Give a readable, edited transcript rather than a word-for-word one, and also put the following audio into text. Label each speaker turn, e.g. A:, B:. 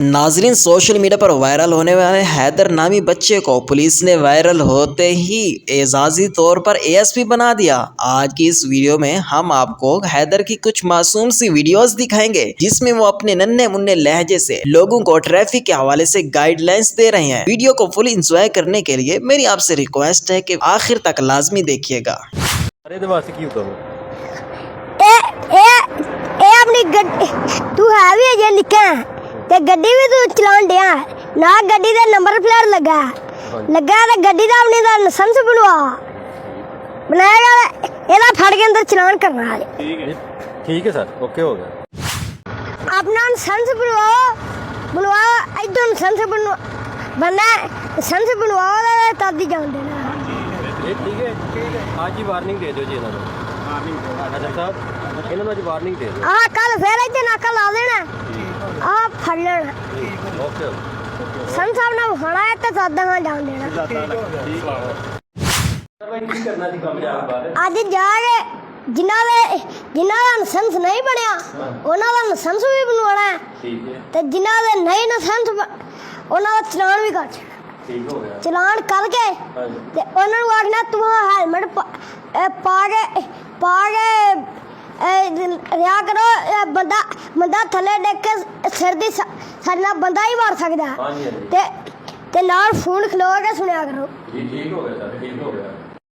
A: नाजरीन, social media पर viral होने वाले हैदर नामी बच्चे को पुलिस ने वायरल होते ही एजाजी तौर पर एएसपी बना दिया। आज की इस वीडियो में हम आपको हैदर की कुछ मासूम सी वीडियोस दिखाएंगे जिसमें वो अपने नन्हे मुन्ने लहजे से लोगों को ट्रैफिक के हवाले से गाइडलाइंस दे रहे हैं। वीडियो को फुल एंजॉय करने के लिए मेरी आपसे रिक्वेस्ट है कि आखिर तक लाजमी देखिएगा।
B: तू है भी अजे निक्का ते गड्डी भी तू चलान दिया ना, गड्डी दे नंबर प्लेट लगा ते गड्डी दा अपनी दा लाइसेंस बनाएगा, एदा फड़ के अंदर चलान करना है।
C: ठीक है सर, ओके हो गया।
B: अपना लाइसेंस बनवाओ इधर लाइसेंस बनना लाइसेंस बनवाओ तब ही जान देना।
C: ठीक है, आज ही वार्निंग दे दो जी इन्होंने। अच्छा साहब, इन्होंने आज वार्निंग दे दो।
B: हाँ, कल फिर इधर नाका ला देना, आप फड़ लेना।
C: ओके
B: सन साहब ने खाना है तो सादा हाँ जान देना। आज जाके जिन्हों का लाइसेंस नहीं बनया उन्होंने का लाइसेंस भी बनवाना है तो जिन्हों का नहीं लाइसेंस उन्होंने चलान भी कर चलान करके उन्होंने आखना तू हेलमेट पा के रिया करो। बंदा थले देख के सिर दी सारे बंदा ही मार सकता है ते नाल फोन खलो के सुनिया करो।
C: ठीक हो गया सर, ठीक हो गया।